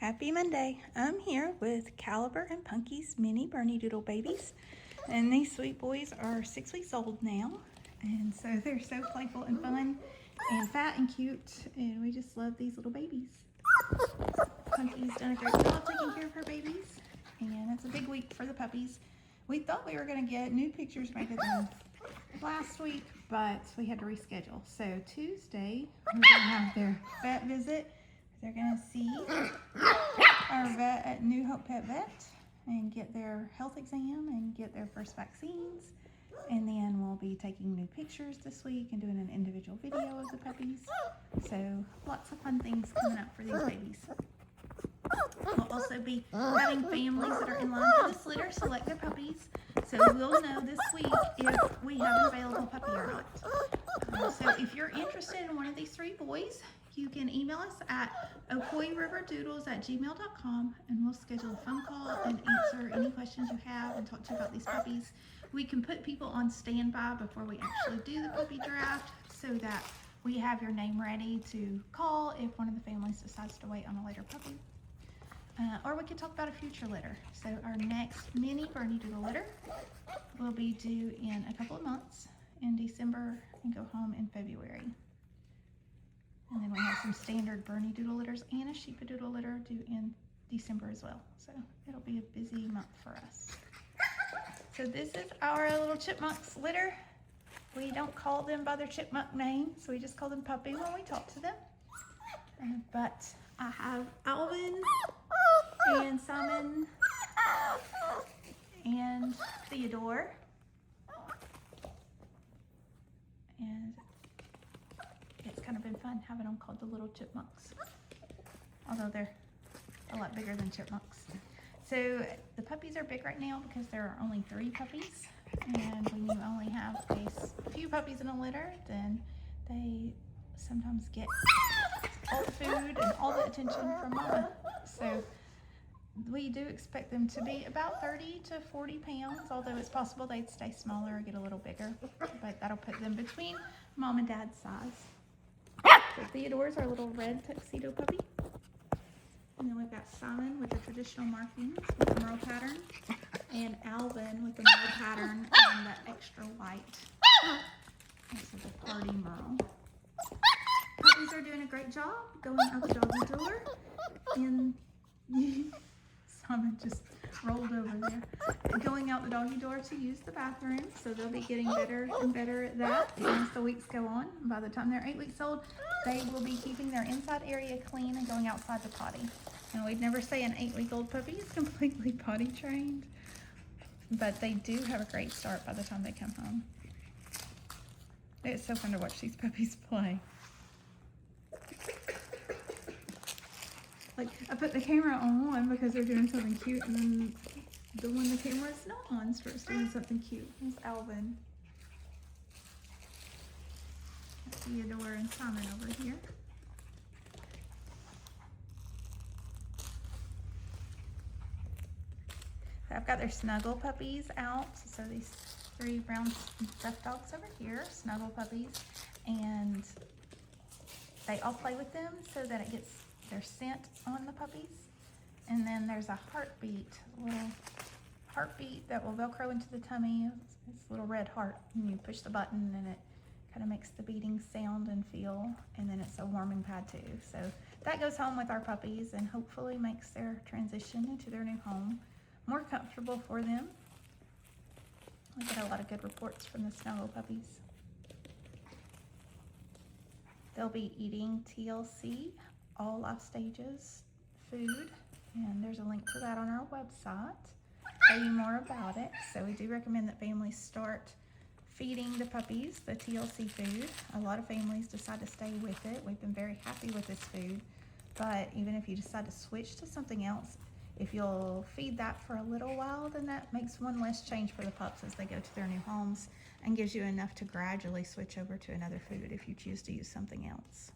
Happy Monday. I'm here with Caliber and Punky's mini Bernedoodle babies. And these sweet boys are 6 weeks old now. And so they're so playful and fun and fat and cute. And we just love these little babies. Punky's done a great job taking care of her babies. And it's a big week for the puppies. We thought we were going to get new pictures made of them last week, but we had to reschedule. So Tuesday, we're going to have their vet visit. They're going to see our vet at New Hope Pet Vet and get their health exam and get their first vaccines. And then we'll be taking new pictures this week and doing an individual video of the puppies. So lots of fun things coming up for these babies. We'll also be having families that are in line for this litter select their puppies. So we'll know this week if we have an available puppy or not. So if you're interested in one of these 3 boys, you can email us at ocoeeriverdoodles@gmail.com and we'll schedule a phone call and answer any questions you have and talk to you about these puppies. We can put people on standby before we actually do the puppy draft so that we have your name ready to call if one of the families decides to wait on a later puppy. Or we could talk about a future litter. So our next mini Bernedoodle litter will be due in a couple of months in December and go home in February. And then we have some standard Bernedoodle litters and a sheepadoodle litter due in December as well. So it'll be a busy month for us. So this is our little chipmunks litter. We don't call them by their chipmunk name, so we just call them Puppy when we talk to them. But I have Alvin and Simon and Theodore. And it's kind of been fun having them called the little chipmunks, although they're a lot bigger than chipmunks. So the puppies are big right now because there are only 3 puppies, and when you only have a few puppies in a litter, then they sometimes get all the food and all the attention from mama. So we do expect them to be about 30 to 40 pounds, although it's possible they'd stay smaller or get a little bigger, but that'll put them between mom and dad's size. So Theodore's our little red tuxedo puppy. And then we've got Simon with the traditional markings with the merle pattern, and Alvin with the merle pattern and the extra white. This is a party merle. Puppies are doing a great job going out the doggy door. And Simon just rolled over there. Going out the doggy door to use the bathroom, so they'll be getting better and better at that as the weeks go on. And by the time they're 8 weeks old, they will be keeping their inside area clean and going outside to potty. And we'd never say an 8-week-old puppy is completely potty trained, but they do have a great start by the time they come home. It's so fun to watch these puppies play. Like, I put the camera on one because they're doing something cute, and then the one the camera is not on starts doing something cute. There's Alvin. Theodore and Simon over here. I've got their snuggle puppies out. So these 3 brown stuffed dogs over here, snuggle puppies, and they all play with them so that it gets their scent on the puppies. And then there's a heartbeat, a little heartbeat that will velcro into the tummy. It's a little red heart, and you push the button and it kind of makes the beating sound and feel, and then it's a warming pad too. So that goes home with our puppies and hopefully makes their transition into their new home more comfortable for them. We get a lot of good reports from the snuggle puppies. They'll be eating TLC, all life stages food, and there's a link to that on our website. Tell you more about it. So we do recommend that families start feeding the puppies the TLC food. A lot of families decide to stay with it. We've been very happy with this food, but even if you decide to switch to something else, if you'll feed that for a little while, then that makes one less change for the pups as they go to their new homes and gives you enough to gradually switch over to another food if you choose to use something else.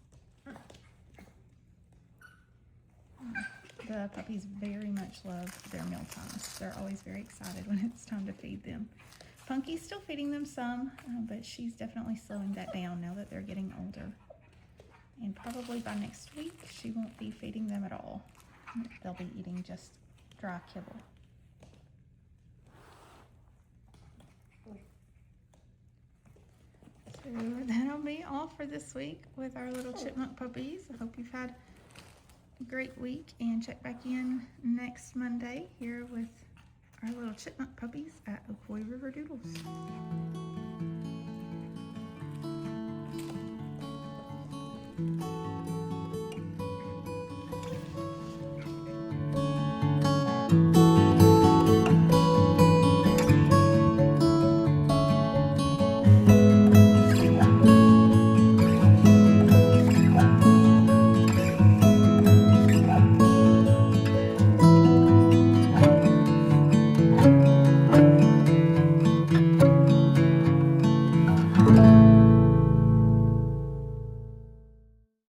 The puppies very much love their meal times. They're always very excited when it's time to feed them. Punky's still feeding them some, but she's definitely slowing that down now that they're getting older. And probably by next week, she won't be feeding them at all. they'll be eating just dry kibble. So that'll be all for this week with our little chipmunk puppies. I hope you've had a great week, and check back in next Monday here with our little chipmunk puppies at Ocoee River Doodles.